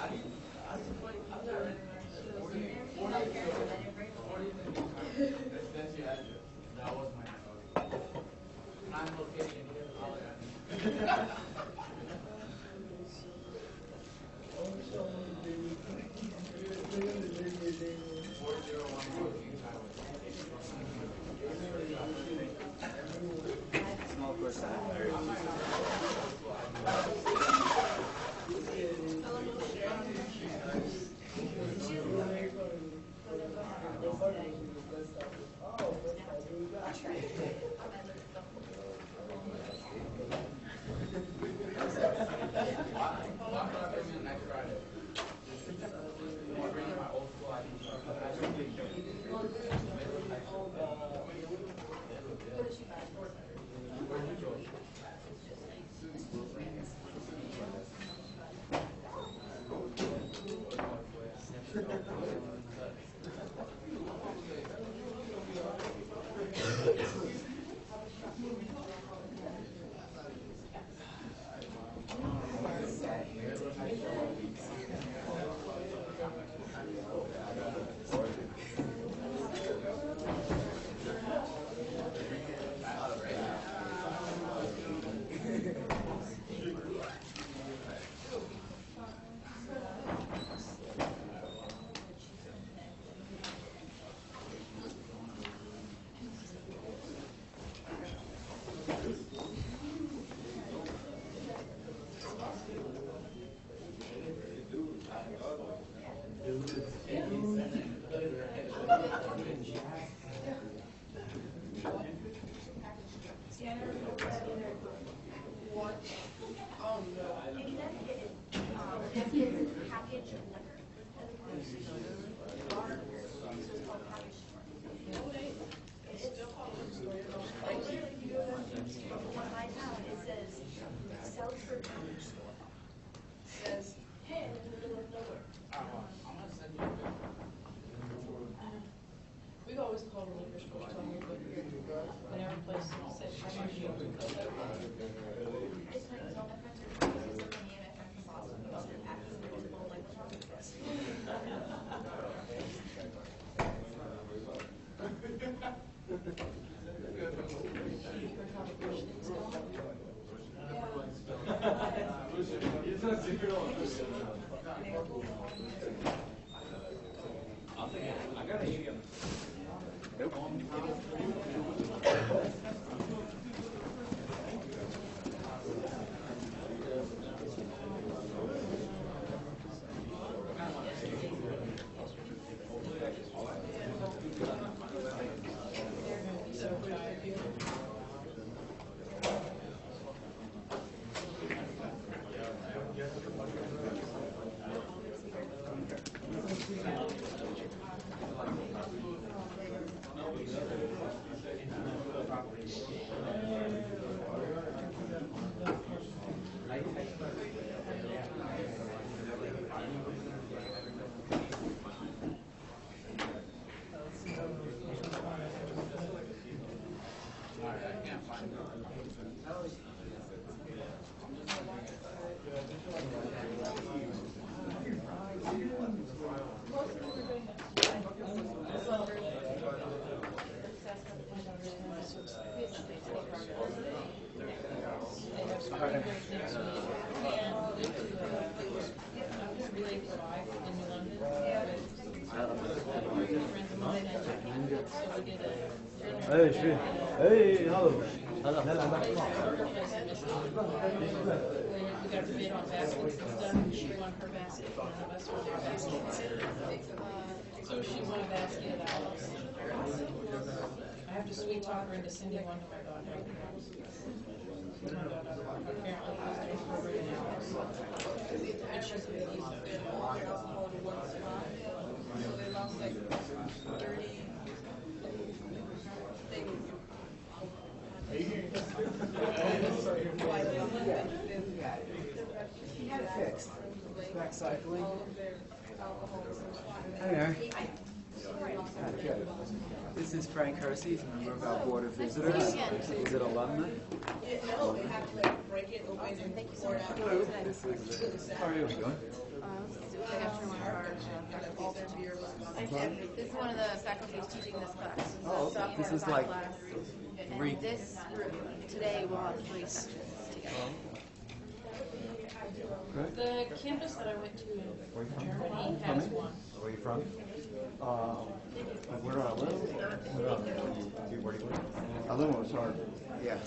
That's your address. That was my time, location, all that. 4014 Small person. next Friday. I'm bringing my old school ID. Where'd you go? We've always called it liquor store, so we go here. And every place says, how much you open It's like, so my friends are crazy, so many of my friends are awesome, because they're acting like what's wrong with this? I got a Hey, schön. Hey, hallo. Hallo. We got to bid on baskets and stuff. She won her basket. None of us won our baskets. So she won a basket. I have to sweet talk her into sending one to my daughter. My daughter apparently has to for her now. And she's a big user. So they lost like 30. He had it fixed. Back cycling. Hi there. This is Frank Hersey, he's a member of our Board of Visitors. He's an alumni. No, they have to like break break it open and Thank you so pour much it for out. coming today. This is, how are you doing? I got your card. All their beer left. This is one of the faculty who's teaching this class. Oh, okay. Sophomore This is sci like class. three- And this group, today we'll have 3 sections together. Good. The campus that I went to in Germany has one. Where are you from? Where do I live? Where do you live? I live in Sarge. Yeah.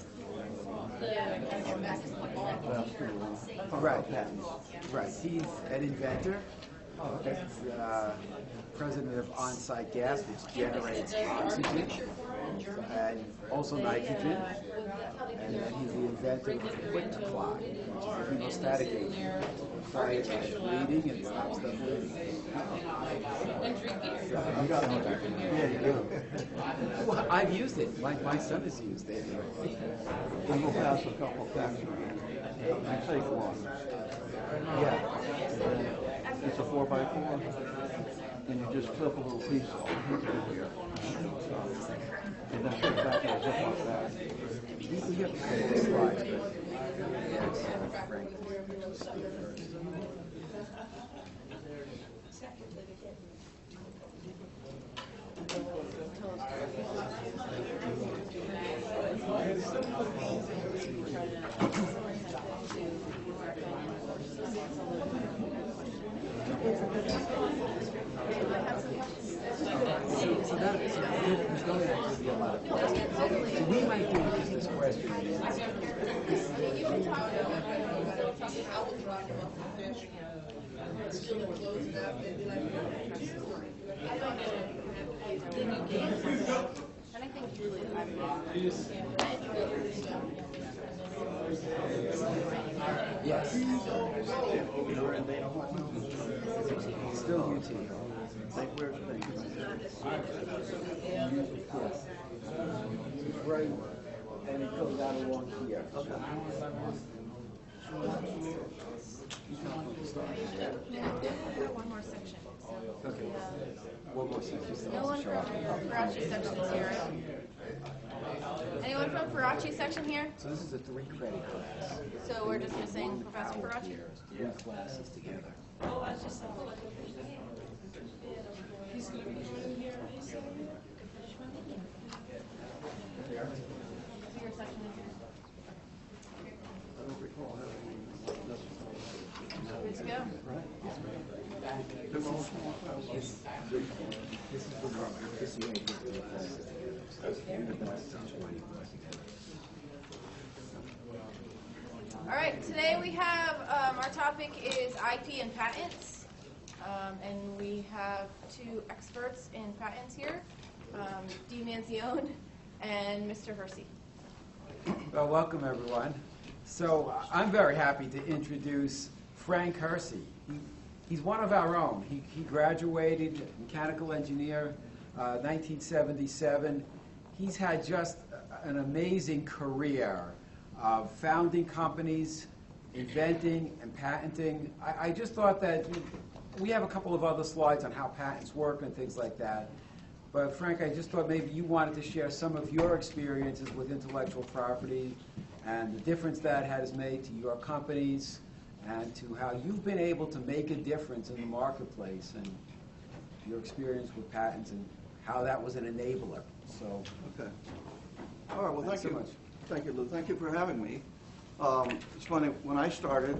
The Right. Right. He's an inventor. He's president of On-Site Gas, which generates oxygen and also nitrogen. And then he's the inventor of the quick clock, which is a hemostatic agent. Fire bleeding and stops the bleeding. and drink beer. You got one. Yeah, you do. Well, I've used it. My son has used it. Then we'll pass a couple facts around. You take one. Yeah. It's a 4x4, and you just clip a little piece off here. And then put it back in a Ziploc bag. We have to say this slide. So there's going to actually be a lot of questions. So we might do just this question. And I think usually Yes. Still UT. Like, where's the thing? Yes. Right, and it goes out along here. one more section. Okay. One more section. No one from Faraci section is here, right? Anyone from Faraci section here? So this is a 3-credit class. So we're just missing Professor Faraci? 3 classes together. He's going to be joining here. Your section is here. I don't recall having this. Good to go. They're all small classes. This is the one. This is the classes together. All right, today we have, our topic is IP and patents. And we have 2 experts in patents here, Dee Manzione and Mr. Hersey. Well, welcome everyone. So I'm very happy to introduce Frank Hersey. He's one of our own. He graduated mechanical engineer, 1977. He's had just an amazing career of founding companies, inventing and patenting. I just thought that we have a couple of other slides on how patents work and things like that. But Frank, I just thought maybe you wanted to share some of your experiences with intellectual property and the difference that has made to your companies and to how you've been able to make a difference in the marketplace and your experience with patents and how that was an enabler. So, Okay. All right, well, Thanks thank so you. much. Thank you, Lou. Thank you for having me. It's funny, when I started,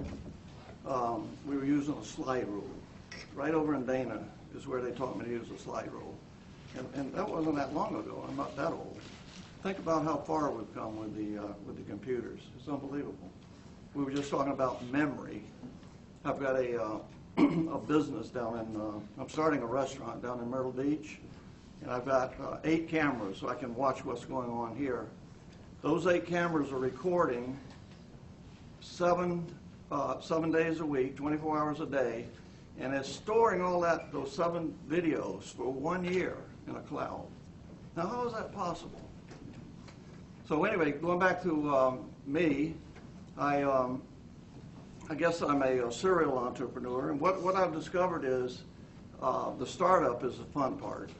we were using a slide rule. Right over in Dana is where they taught me to use a slide rule. And that wasn't that long ago. I'm not that old. Think about how far we've come with the computers. It's unbelievable. We were just talking about memory. I've got a business down in, I'm starting a restaurant down in Myrtle Beach, and I've got 8 cameras so I can watch what's going on here. Those 8 cameras are recording 7 days a week, 24 hours a day, and it's storing all those 7 videos for 1 year in a cloud. Now, how is that possible? So anyway, going back to me, I guess I'm a serial entrepreneur, and what I've discovered is the startup is the fun part.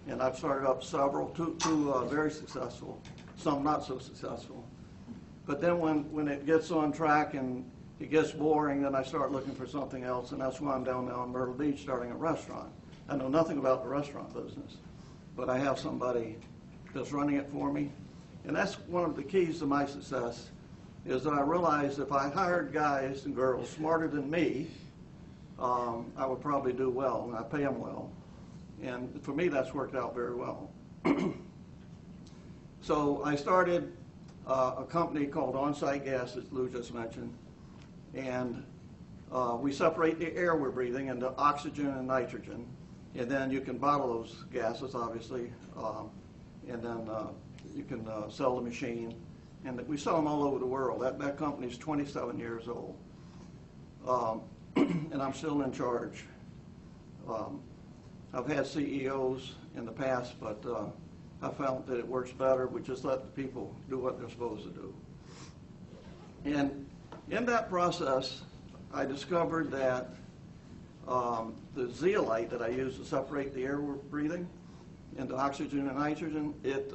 And I've started up several, two very successful, some not so successful. But then when it gets on track and it gets boring, then I start looking for something else, and that's why I'm down now in Myrtle Beach starting a restaurant. I know nothing about the restaurant business, but I have somebody that's running it for me. And that's one of the keys to my success, is that I realized if I hired guys and girls smarter than me, I would probably do well, and I pay them well. And for me, that's worked out very well. So I started a company called On-Site Gas, as Lou just mentioned, and we separate the air we're breathing into oxygen and nitrogen, and then you can bottle those gases, obviously, and then you can sell the machine, and we sell them all over the world. That company's 27 years old, and I'm still in charge. I've had CEOs in the past, but I found that it works better. We just let the people do what they're supposed to do. And in that process, I discovered that the zeolite that I use to separate the air we're breathing into oxygen and nitrogen, it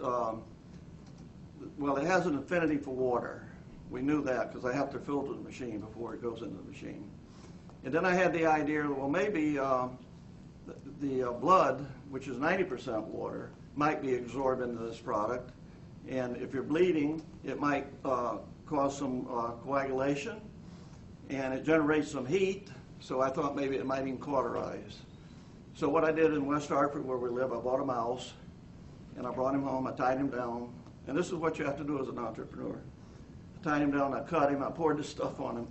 has an affinity for water. We knew that because I have to filter the machine before it goes into the machine. And then I had the idea, well, maybe the blood, which is 90% water, might be absorbed into this product. And if you're bleeding, it might cause some coagulation, and it generates some heat, so I thought maybe it might even cauterize. So what I did in West Hartford, where we live, I bought a mouse, and I brought him home, I tied him down, and this is what you have to do as an entrepreneur. I tied him down, I cut him, I poured this stuff on him,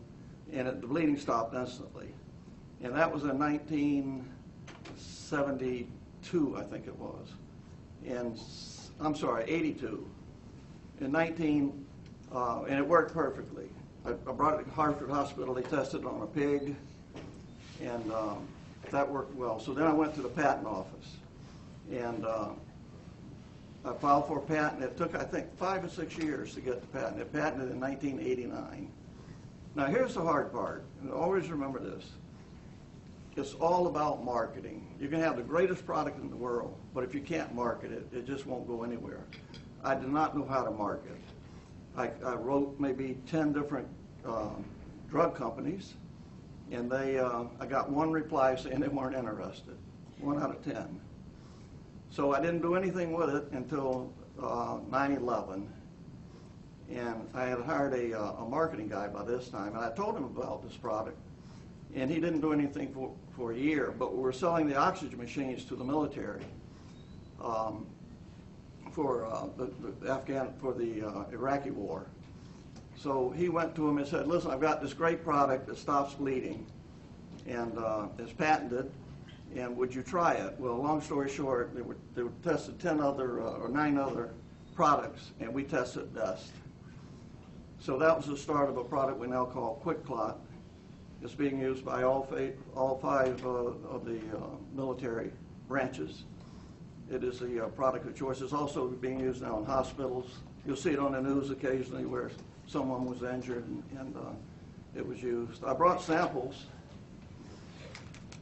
and the bleeding stopped instantly. And that was in 1972, I think it was. And I'm sorry, 82. And it worked perfectly. I brought it to Hartford Hospital. They tested it on a pig, and that worked well. So then I went to the patent office, and I filed for a patent. It took, I think, 5 or 6 years to get the patent. It patented in 1989. Now, here's the hard part, and always remember this. It's all about marketing. You can have the greatest product in the world, but if you can't market it, it just won't go anywhere. I did not know how to market. I wrote maybe 10 different drug companies, and I got one reply saying they weren't interested, 1 out of 10. So I didn't do anything with it until 9/11, and I had hired a marketing guy by this time, and I told him about this product. And he didn't do anything for a year, but we were selling the oxygen machines to the military for the Iraqi war. So he went to him and said, "Listen, I've got this great product that stops bleeding, and it's patented, and would you try it?" Well, long story short, they were tested 9 other products, and we tested best. So that was the start of a product we now call QuikClot. It's being used by all 5 of the military branches. It is the product of choice. It's also being used now in hospitals. You'll see it on the news occasionally where someone was injured and it was used. I brought samples.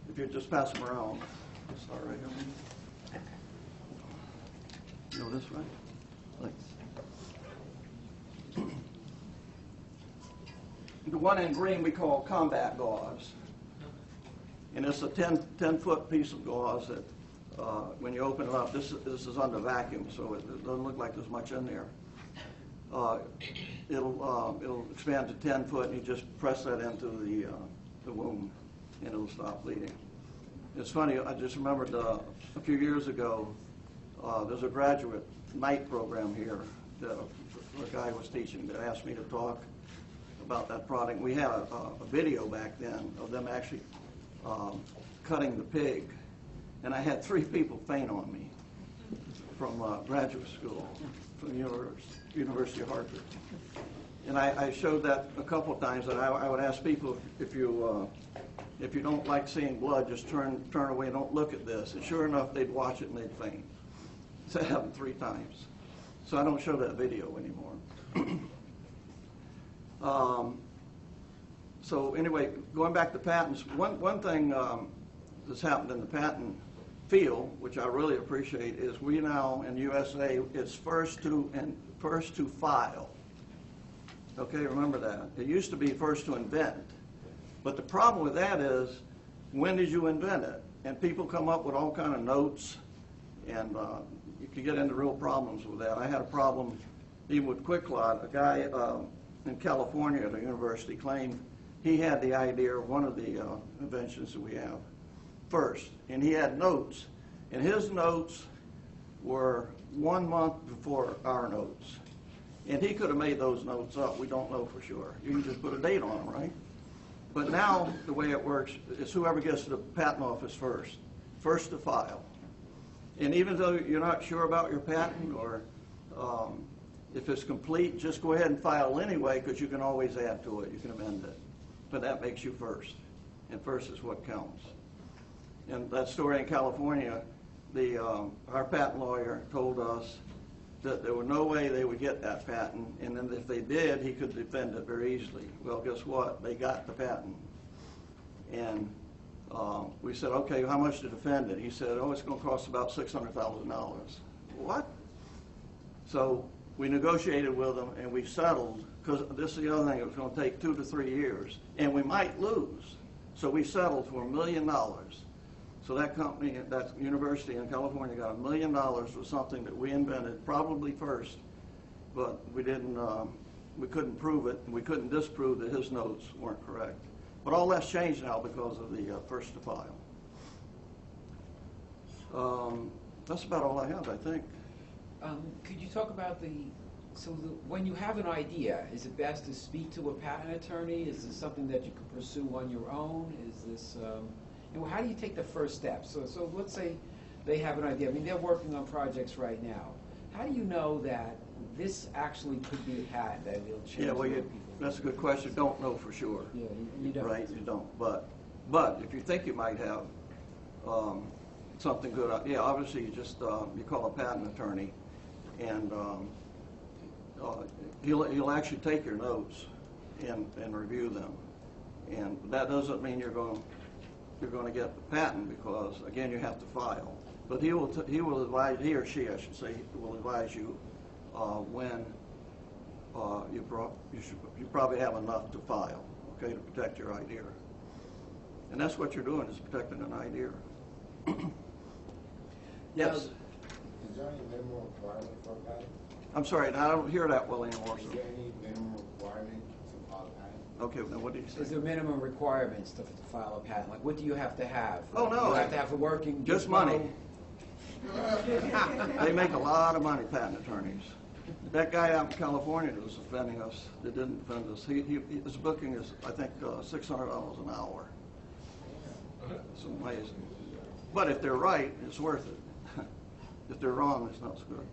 If you just pass them around. I'll start right here. You know this, right? Thanks. The one in green we call combat gauze. And it's a 10-foot piece of gauze that when you open it up, this is under vacuum, so it doesn't look like there's much in there. It'll expand to 10 foot, and you just press that into the wound, and it'll stop bleeding. It's funny, I just remembered a few years ago, there's a graduate night program here that a guy was teaching that asked me to talk about that product. We had a video back then of them actually cutting the pig, and I had 3 people faint on me from graduate school, from the University of Hartford. And I showed that a couple of times, and I would ask people, if you don't like seeing blood, just turn away, don't look at this. And sure enough, they'd watch it and they'd faint. So that happened 3 times. So I don't show that video anymore. So anyway, going back to patents, one thing that's happened in the patent field, which I really appreciate, is we now in USA it's first to file. Okay, remember that. It used to be first to invent. But the problem with that is, when did you invent it? And people come up with all kind of notes, and you can get into real problems with that. I had a problem even with QuickLot. A guy in California at a university claimed he had the idea of one of the inventions that we have first, and he had notes, and his notes were 1 month before our notes. And he could have made those notes up. We don't know for sure. You can just put a date on them, right? But now the way it works is whoever gets to the patent office first to file. And even though you're not sure about your patent or if it's complete, just go ahead and file anyway, because you can always add to it. You can amend it. But that makes you first. And first is what counts. And that story in California, our patent lawyer told us that there was no way they would get that patent, and then if they did, he could defend it very easily. Well, guess what? They got the patent. And we said, okay, how much to defend it? He said, oh, it's going to cost about $600,000. What? So we negotiated with them, and we settled, because this is the other thing, it was going to take 2 to 3 years, and we might lose. So we settled for $1 million. So that company, that university in California, got $1 million for something that we invented, probably first, but we didn't. We couldn't prove it, and we couldn't disprove that his notes weren't correct. But all that's changed now because of the first to file. That's about all I have, I think. Could you talk about when you have an idea, is it best to speak to a patent attorney? Is this something that you can pursue on your own? Is this, how do you take the first step? So let's say they have an idea. I mean, they're working on projects right now. How do you know that this actually could be a patent, that it'll change? Yeah, well, that's a good question. Don't know for sure. Yeah, you don't. Right, you don't. But if you think you might have something good, yeah, obviously you call a patent attorney, and he'll actually take your notes and review them. And that doesn't mean you're going to get the patent, because again, you have to file. But he will advise, he or she, I should say, will advise you when you probably have enough to file, okay, to protect your idea. And that's what you're doing, is protecting an idea. Yes. Is there any minimum requirement for a patent? I'm sorry, I don't hear that well anymore. Is there any minimum requirement to file a patent? Okay, now what did you say? Is there minimum requirements to file a patent? Like, what do you have to have? Oh, no. You have to have a working... Just money. They make a lot of money, patent attorneys. That guy out in California that was defending us, that didn't defend us, his booking is, I think, $600 an hour. It's amazing. But if they're right, it's worth it. If they're wrong, it's not so good.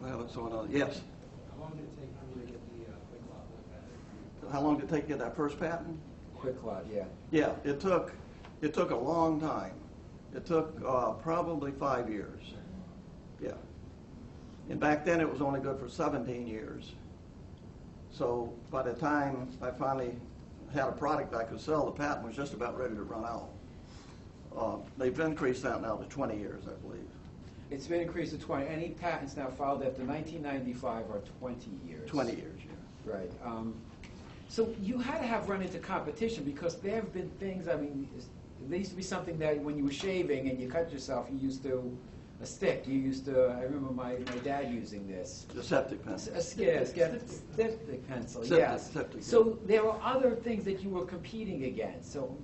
Well, that's all another. Yes? How long did it take for you to get the QuickLot patent? How long did it take to get that first patent? QuickLot, yeah. Yeah, it took a long time. It took probably 5 years. Yeah. And back then it was only good for 17 years. So by the time I finally had a product I could sell, the patent was just about ready to run out. They've increased that now to 20 years, I believe. It's been increased to 20. Any patents now filed after 1995 are 20 years. 20 years, yeah. Right. So you had to have run into competition, because there have been things, I mean, there used to be something that when you were shaving and you cut yourself, you used to, a stick, you used to, I remember my dad using this. The septic pencil. Septic pencil, Septic, yes. septic, So there were other things that you were competing against. So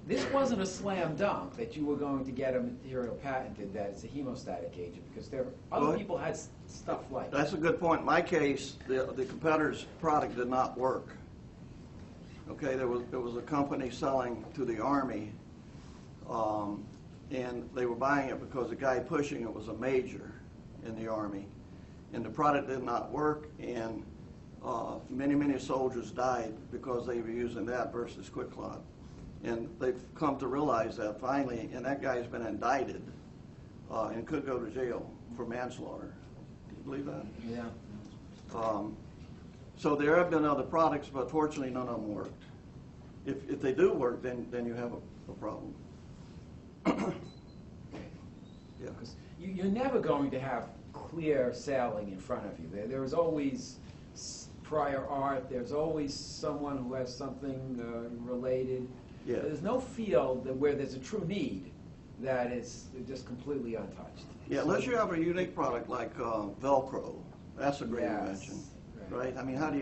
this wasn't a slam dunk that you were going to get a material patented that it's a hemostatic agent, because other people had stuff like that. That's a good point. In my case, the competitor's product did not work. Okay, there was a company selling to the Army, and they were buying it because the guy pushing it was a major in the Army, and the product did not work, and many soldiers died because they were using that versus QuickLot. And they've come to realize that finally, and that guy's been indicted and could go to jail for manslaughter. Do you believe that? Yeah. So there have been other products, but fortunately none of them worked. If they do work, then you have a problem. Yeah. You're never going to have clear sailing in front of you. There is always prior art, there's always someone who has something related. Yeah. There's no field where there's a true need that is just completely untouched. Yeah, unless you have a unique product like Velcro, that's a great Yes, invention, right. right? I mean, how do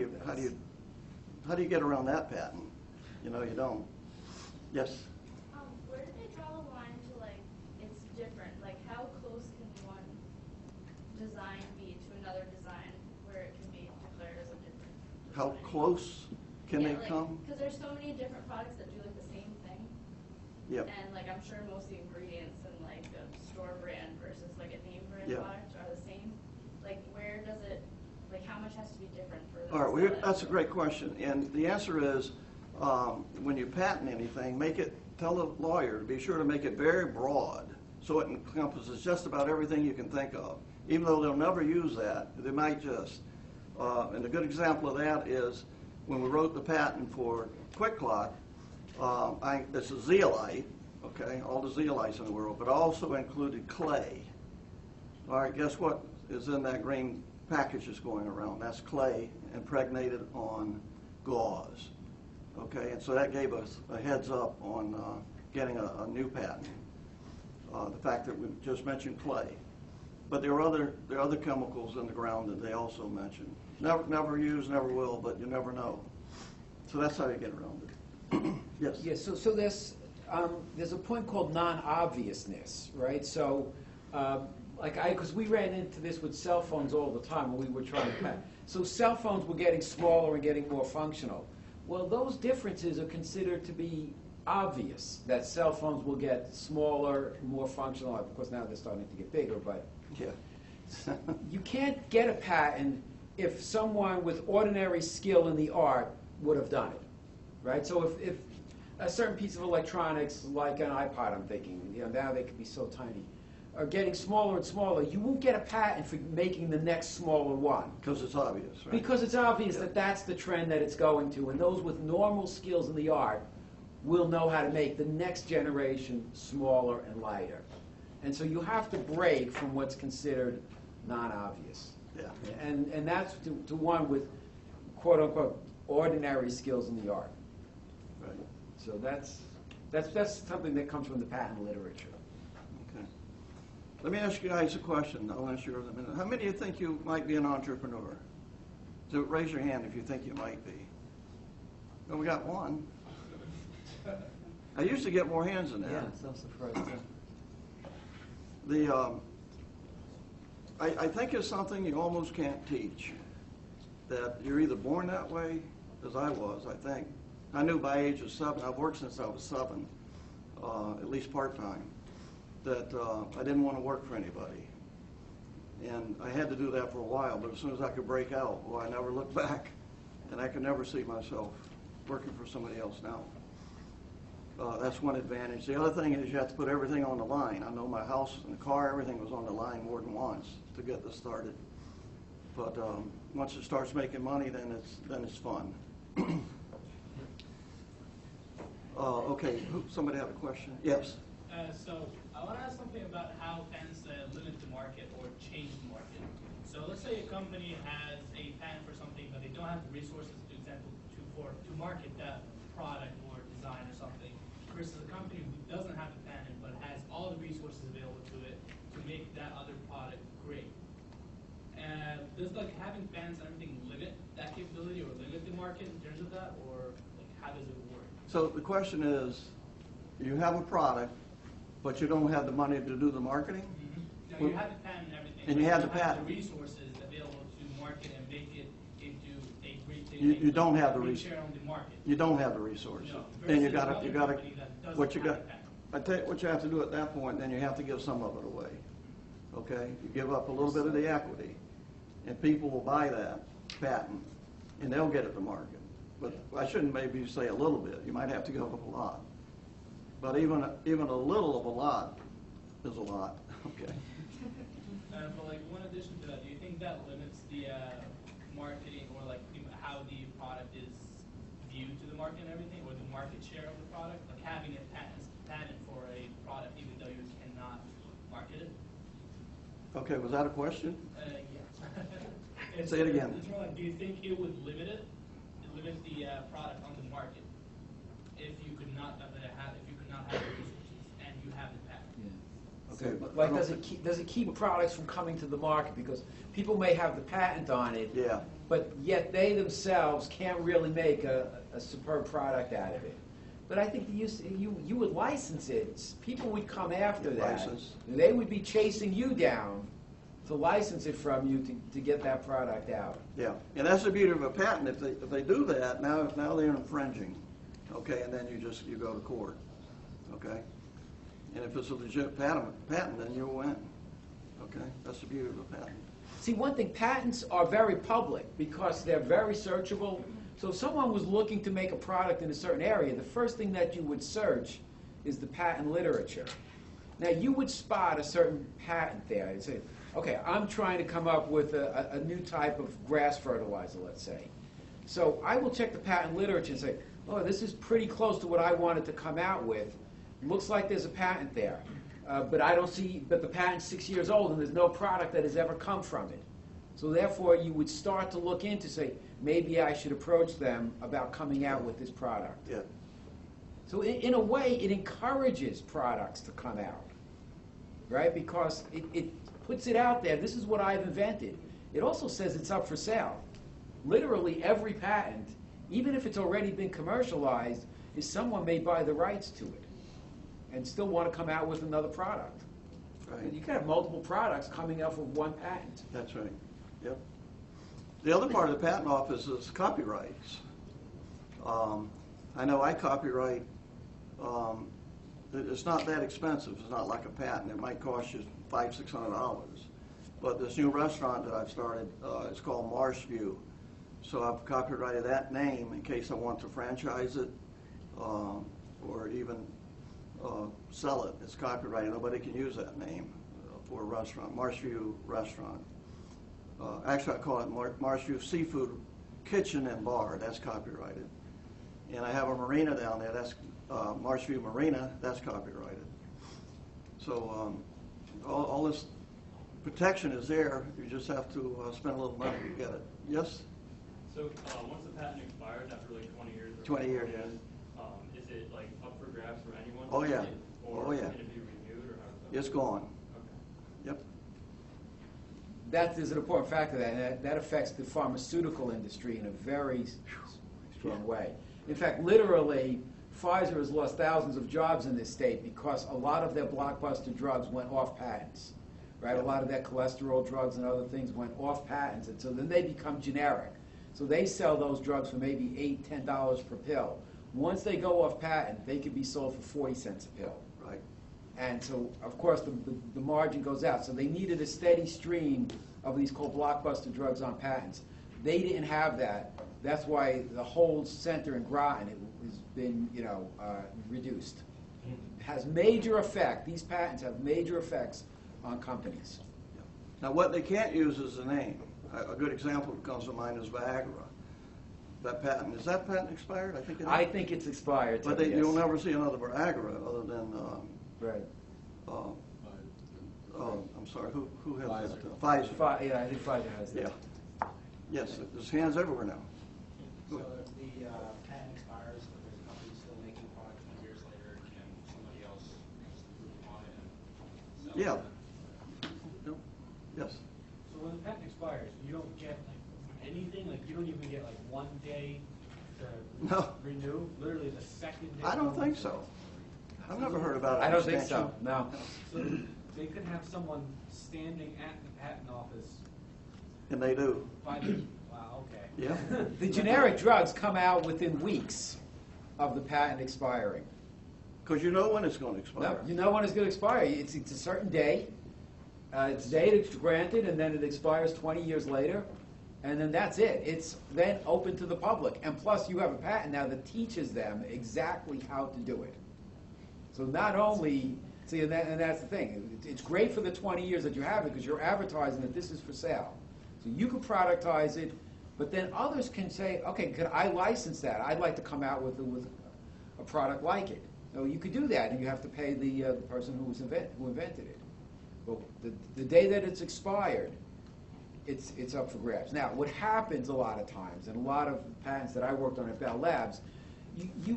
you get around that patent? You know, you don't. Yes. Where do they draw the line to like it's different? Like how close can one design be to another design where it can be declared as a different How design? close can they like, come? Because there's so many different products that do like the same thing. Yep. And like I'm sure most of the ingredients in like a store brand versus like a name brand Yeah. product are the same. Like where does it like how much has to be different for All right, those well, that's a great question, and the answer is, when you patent anything, tell the lawyer to be sure to make it very broad, so it encompasses just about everything you can think of. Even though they'll never use that, they might just. And a good example of that is when we wrote the patent for Quick Clock. It's a zeolite, okay, all the zeolites in the world, but also included clay. All right, guess what is in that green package that's going around? That's clay impregnated on gauze. Okay, and so that gave us a heads up on getting a new patent. The fact that we just mentioned clay, but there are other chemicals in the ground that they also mentioned. Never use, never will, but you never know. So that's how you get around it. Yes. Yes. So there's a point called non-obviousness, right? So because we ran into this with cell phones all the time when we were trying to patent. So cell phones were getting smaller and getting more functional. Well, those differences are considered to be obvious, that cell phones will get smaller, more functional. Of course, now they're starting to get bigger, but Yeah. you can't get a patent if someone with ordinary skill in the art would have done it, right? So if a certain piece of electronics, like an iPod, I'm thinking, now they could be so tiny, are getting smaller and smaller, you won't get a patent for making the next smaller one. Because it's obvious, right? Because it's obvious that that's the trend that it's going to, and those with normal skills in the art will know how to make the next generation smaller and lighter. And so you have to break from what's considered non-obvious. Yeah. And that's to one with quote-unquote ordinary skills in the art. Right. So that's something that comes from the patent literature. Okay. Let me ask you guys a question. I'll answer yours in a minute. How many of you think you might be an entrepreneur? So raise your hand if you think you might be. Well, we got one. I usually get more hands than that. Yeah, so surprised. I think it's something you almost can't teach. That you're either born that way, as I was, I think. I knew by age of 7, I've worked since I was 7, at least part-time, that I didn't want to work for anybody. And I had to do that for a while, but as soon as I could break out, well, I never looked back. And I could never see myself working for somebody else now. That's one advantage. The other thing is you have to put everything on the line. I know my house and the car, everything was on the line more than once to get this started. But once it starts making money, then it's fun. Okay, somebody have a question? Yes. So I want to ask something about how patents limit the market or change the market. So let's say a company has a patent for something, but they don't have the resources, for example, to market that product or design or something, versus a company who doesn't have a patent but has all the resources available to it to make that other product great. Does like having patents and everything limit that capability or limit the market in terms of that, or like how does it work? So the question is, you have a product, but you don't have the money to do the marketing? Mm-hmm. Now you have the patent and everything. And but you have don't the patent. The resources available to market and make it into a great thing. You don't have the resources. On the market. You don't have the resources. No, Then you versus gotta, another company that doesn't what you have got, a patent. I tell you what you have to do at that point, then you have to give some of it away. Okay? You give up a little bit of the equity, and people will buy that patent, and they'll get it to market. But I shouldn't maybe say a little bit. You might have to give up a lot. But even a little of a lot is a lot. Okay. But like one addition to that, do you think that limits the marketing or like how the product is viewed to the market and everything, or the market share of the product? Like having a patent for a product even though you cannot market it? Okay, was that a question? Yeah. Say it again. It's more like, do you think it would limit the product on the market if you could not have the resources and you have the patent? Okay, So, but like, I don't does it keep products from coming to the market? Because people may have the patent on it, Yeah, but yet they themselves can't really make a superb product out of it. But I think you would license it. People would come after that. License. They would be chasing you down to license it from you to get that product out. yeah. And that's the beauty of a patent. If they do that, now they're infringing. Okay, and then you go to court. Okay? And if it's a legit patent, then you'll win. Okay? That's the beauty of a patent. See, one thing, patents are very public because they're very searchable. So if someone was looking to make a product in a certain area, the first thing that you would search is the patent literature. Now, you would spot a certain patent there and say, okay, I'm trying to come up with a new type of grass fertilizer, let's say. So I will check the patent literature and say, oh, this is pretty close to what I wanted to come out with. Looks like there's a patent there. But I don't see, but the patent's 6 years old and there's no product that has ever come from it. So therefore, you would start to look into, say, maybe I should approach them about coming out with this product. Yeah. So in a way, it encourages products to come out, right? Because it puts it out there. This is what I've invented. It also says it's up for sale. Literally every patent, even if it's already been commercialized, is someone may buy the rights to it and still want to come out with another product. Right. You can have multiple products coming out with one patent. That's right. Yep. The other part of the patent office is copyrights. I know I copyright. It's not that expensive. It's not like a patent. It might cost you $500-600. But this new restaurant that I've started, it's called Marshview. So I've copyrighted that name in case I want to franchise it or even sell it. It's copyrighted. Nobody can use that name for a restaurant, Marshview Restaurant. Actually, I call it Marshview Seafood Kitchen and Bar. That's copyrighted. And I have a marina down there. That's Marshview Marina. That's copyrighted. So all this protection is there. You just have to spend a little money to get it. Yes? So once the patent expires after like 20 years? Or 20 years, yes. Is it like up for grabs for anyone? Oh, yeah. Or Oh, yeah. can it be renewed or how does that It's gone. Okay. Yep. That is an important factor, that affects the pharmaceutical industry in a very strong way. In fact, literally, Pfizer has lost thousands of jobs in this state because a lot of their blockbuster drugs went off patents, right? A lot of their cholesterol drugs and other things went off patents, and so then they become generic. So they sell those drugs for maybe $8, $10 per pill. Once they go off patent, they could be sold for 40 cents a pill. Right. And so, of course, the margin goes out. So they needed a steady stream of these called blockbuster drugs on patents. They didn't have that. That's why the whole center in Groton has been, reduced. It has major effect. These patents have major effects on companies. Now, what they can't use is the name. A good example that comes to mind is Viagra. That patent, is that patent expired? I think it is. I think it's expired. But yes. you'll never see another Viagra other than, Right. I'm sorry, who has that? Pfizer. Pfizer. Yeah, I think Pfizer has that. Yeah. Yes, there's hands everywhere now. So if the patent expires, but there's a company still making product 20 years later, can somebody else improve on it and sell Yeah. it? No. Yes. So when the patent expires, you don't get like anything, like you don't even get like 1 day to No. renew, literally the second day. I don't think so. I've never heard about it. I don't think so, no. So they could have someone standing at the patent office And they do. by the, wow, okay. Yeah. The generic drugs come out within weeks of the patent expiring. Because you know when it's going to expire. No, you know when it's going to expire. It's a certain day. It's the date it's granted, and then it expires 20 years later. And then that's it. It's then open to the public. And plus, you have a patent now that teaches them exactly how to do it. So not only, see, and that's the thing. It's great for the 20 years that you have it because you're advertising that this is for sale. So you can productize it, but then others can say, okay, could I license that? I'd like to come out with a product like it. So you could do that, and you have to pay the person who invented it. But the day that it's expired, it's up for grabs. Now, what happens a lot of times, and a lot of patents that I worked on at Bell Labs,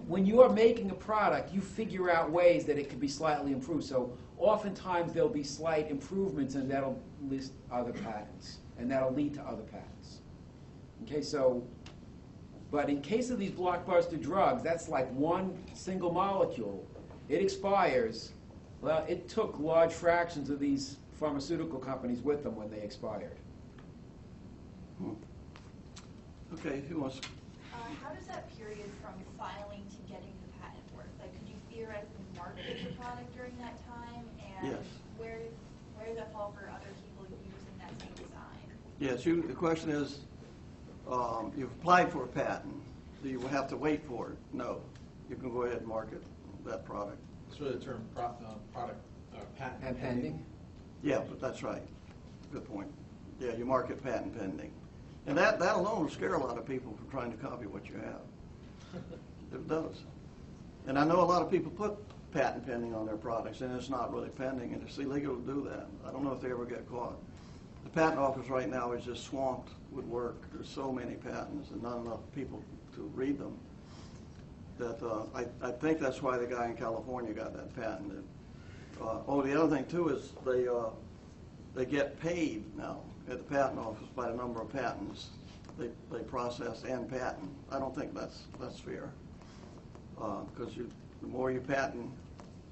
when you are making a product, you figure out ways that it could be slightly improved. So oftentimes there'll be slight improvements, and that'll list other patents, and that'll lead to other patents. Okay, so, but in case of these blockbuster drugs, that's like one single molecule. It expires. Well, it took large fractions of these pharmaceutical companies with them when they expired. Okay, who wants? How does that period from filing to getting the patent work? Like, could you theoretically market your product during that time? And Yes. where does that fall for other people using that same design? Yes, the question is, you've applied for a patent. Do you have to wait for it? No. You can go ahead and market that product. It's really the term product patent And pending? Yeah, but that's right. Good point. Yeah, you market patent pending. And that alone will scare a lot of people from trying to copy what you have. It does. And I know a lot of people put patent pending on their products, and it's not really pending, and it's illegal to do that. I don't know if they ever get caught. The patent office right now is just swamped with work. There's so many patents and not enough people to read them. That I think that's why the guy in California got that patent. The other thing too is they get paid now at the patent office by the number of patents they process and patent. I don't think that's fair, because the more you patent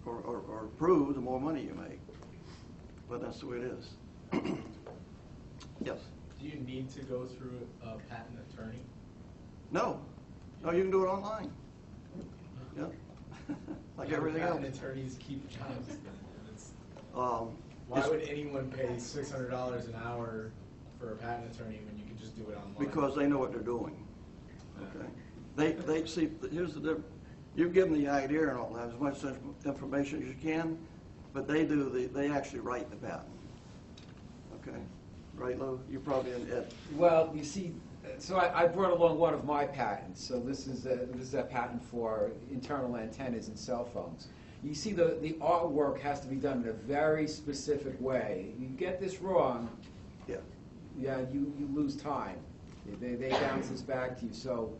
or approve, the more money you make. But that's the way it is. Yes. Do you need to go through a patent attorney? No, you can do it online. Yeah, like everything else. Patent attorneys keep jobs. Why would anyone pay $600 an hour for a patent attorney when you can just do it online? Because they know what they're doing. Okay. They see. Here's the difference. You give them the idea and all that, as much information as you can, but they actually write the patent. Okay. Right, Lou? You probably in it. Well, you see, so I brought along one of my patents. So this is a patent for internal antennas in cell phones. You see, the artwork has to be done in a very specific way. You get this wrong, yeah, you lose time. They bounce this back to you. So,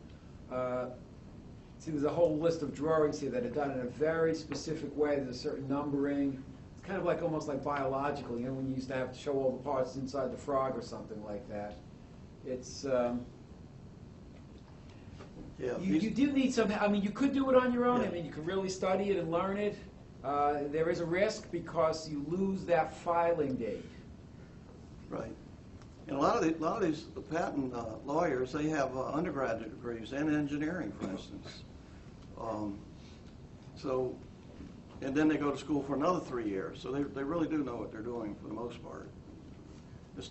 see, there's a whole list of drawings here that are done in a very specific way. There's a certain numbering. It's kind of like almost like biological. You know, when you used to have to show all the parts inside the frog or something like that. It's you do need some. I mean, you could do it on your own. I mean, you could really study it and learn it. There is a risk because you lose that filing date. Right. And a lot of these patent lawyers, they have undergraduate degrees in engineering, for instance. And then they go to school for another 3 years. So they really do know what they're doing for the most part. It's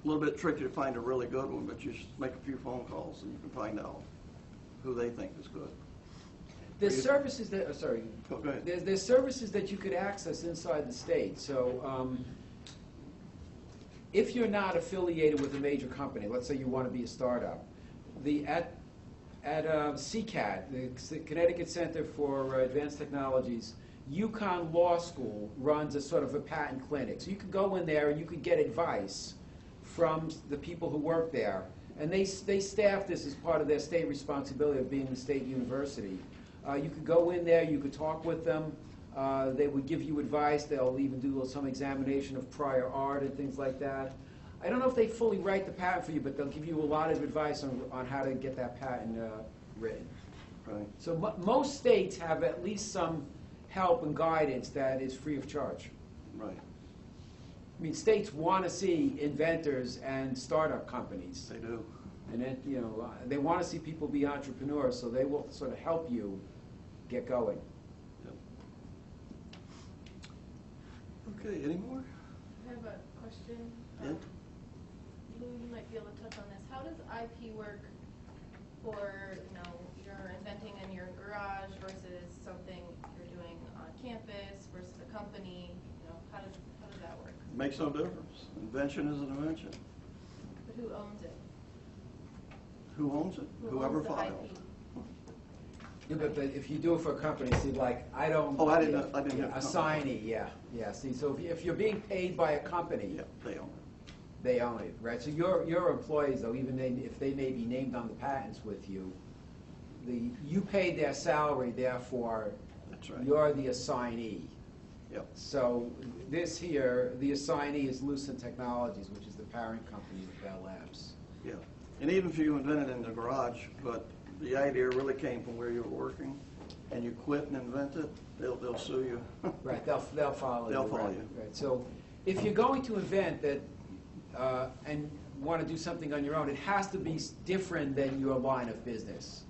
a little bit tricky to find a really good one, but you just make a few phone calls and you can find out who they think is good. There's services that, Go ahead. There's services that you could access inside the state. So if you're not affiliated with a major company, let's say you want to be a startup, at CCAT, the Connecticut Center for Advanced Technologies, UConn Law School runs a sort of a patent clinic. So you could go in there and you could get advice from the people who work there. And they staff this as part of their state responsibility of being a state university. You could go in there, you could talk with them. They would give you advice. They'll even do some examination of prior art and things like that. I don't know if they fully write the patent for you, but they'll give you a lot of advice on how to get that patent written. Right. So most states have at least some help and guidance that is free of charge. Right. I mean, states want to see inventors and startup companies. They do. And then, they want to see people be entrepreneurs, so they will sort of help you get going. Yep. Okay, any more? I have a question. Yeah. Lou, you might be able to touch on this. How does IP work for, you're inventing in your garage versus something you're doing on campus versus a company? How does that work? Makes no difference. Invention is an invention. But who owns it? Who owns it? Who Whoever owns the files. IP? Yeah, but if you do it for a company, see, like, I don't. Oh, I didn't have Yeah, a company. Assignee, yeah, see, so if you're being paid by a company. Yeah, they own They own it, right? So your employees, though, even if they may be named on the patents with you, you paid their salary, therefore, That's right. you're the assignee. Yep. So this here, the assignee is Lucent Technologies, which is the parent company of Bell Labs. Yeah, and even if you invent it in the garage, but the idea really came from where you were working, and you quit and invent it, they'll sue you. Right, they'll follow you. They'll follow right, you. Right, so if you're going to invent that, and want to do something on your own, it has to be different than your line of business.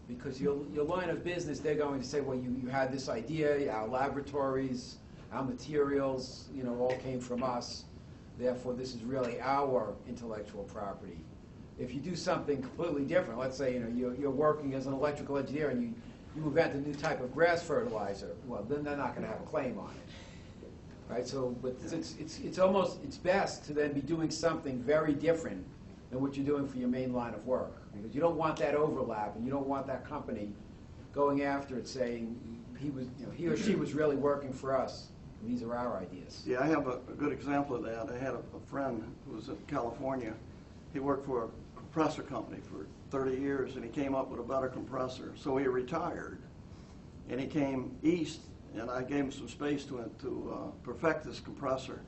Because your line of business, they're going to say, well, you had this idea, our laboratories, our materials, all came from us. Therefore, this is really our intellectual property. If you do something completely different, let's say, you're working as an electrical engineer and you invent a new type of grass fertilizer, well, then they're not going to have a claim on it. Right, so, but it's best to then be doing something very different than what you're doing for your main line of work. Because you don't want that overlap, and you don't want that company going after it saying he or she was really working for us, and these are our ideas. Yeah, I have a good example of that. I had a friend who was in California. He worked for a compressor company for 30 years, and he came up with a better compressor. So he retired, and he came east, and I gave him some space to perfect this compressor.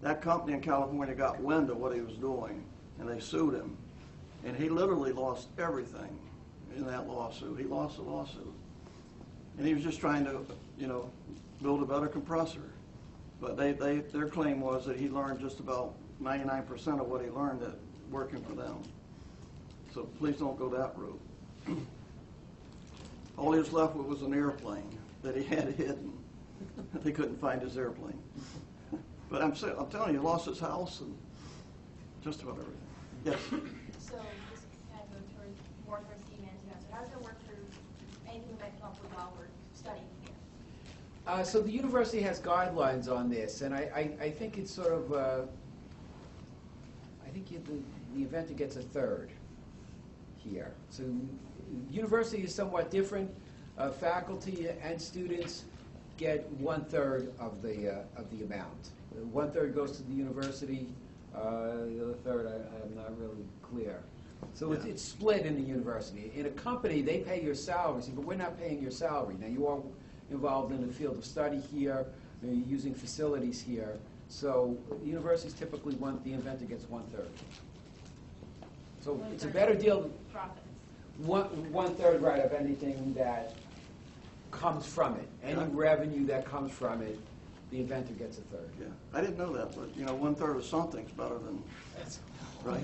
That company in California got wind of what he was doing, and they sued him. And he literally lost everything in that lawsuit. He lost the lawsuit. And he was just trying to, build a better compressor. But their claim was that he learned just about 99% of what he learned at working for them. So please don't go that route. All he was left with was an airplane that he had hidden. They couldn't find his airplane. But I'm telling you, he lost his house and just about everything. Yes? So this kind of go more towards Steve Manzione. So how does it work for anything we might come up with while we're studying here? So the university has guidelines on this, and I think it's sort of, I think the inventor gets a third here. So university is somewhat different. Faculty and students get 1/3 of the amount. 1/3 goes to the university. The other third, I'm not really clear. So it's split in the university. In a company, they pay your salary, but we're not paying your salary. Now, you are involved in the field of study here, you're using facilities here. So universities typically the inventor gets 1/3. So it's a better deal. Profits. 1/3, right, of anything that comes from it. Any revenue that comes from it, the inventor gets a third. Yeah, I didn't know that, but 1/3 of something's better than, right?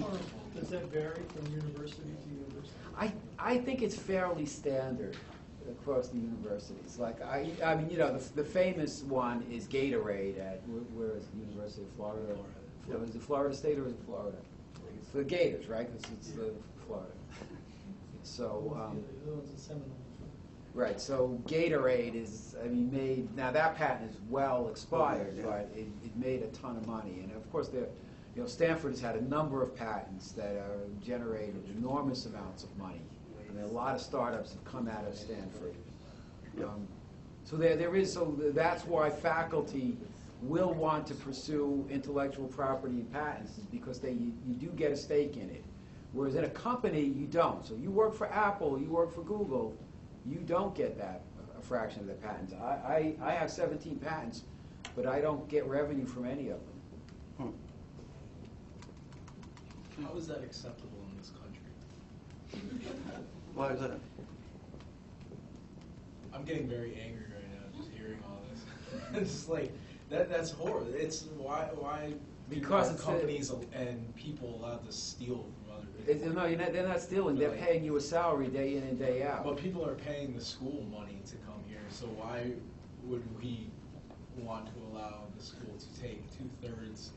Does that vary from university to university? I think it's fairly standard across the universities. Like I mean, the famous one is Gatorade at where is the University of Florida? Is it Florida State or is it Florida? It's the Gators, right? Because it's the Florida. So. Right, so Gatorade is, made, now that patent is well expired, but it made a ton of money. And of course, Stanford has had a number of patents that generated enormous amounts of money. And a lot of startups have come out of Stanford. So that's why faculty will want to pursue intellectual property and patents, is because you do get a stake in it. Whereas in a company, you don't. So you work for Apple, you work for Google, you don't get a fraction of the patents. I have 17 patents, but I don't get revenue from any of them. How is that acceptable in this country? Why is that? I'm getting very angry right now just hearing all this. It's just like, that's horrible. It's why Because are it's companies and people allowed to steal from other people? No, they're not stealing. They're paying you a salary day in and day out. But people are paying the school money to come here, so why would we want to allow the school to take 2/3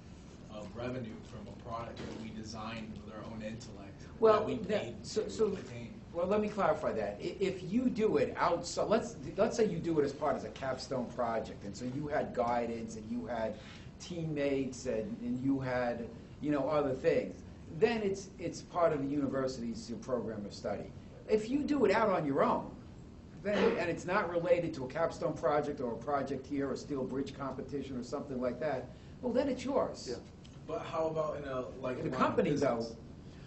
of revenue from a product that we designed with our own intellect? Well, that we paid to attain? Well, let me clarify that. If you do it outside, let's say you do it as part of a capstone project, and so you had guidance and you had teammates and you had other things, then it's part of the university's program of study. If you do it out on your own, then, and it's not related to a capstone project or a project here, or steel bridge competition or something like that, well, then it's yours. Yeah. But how about in a, like, The line of company, though. business?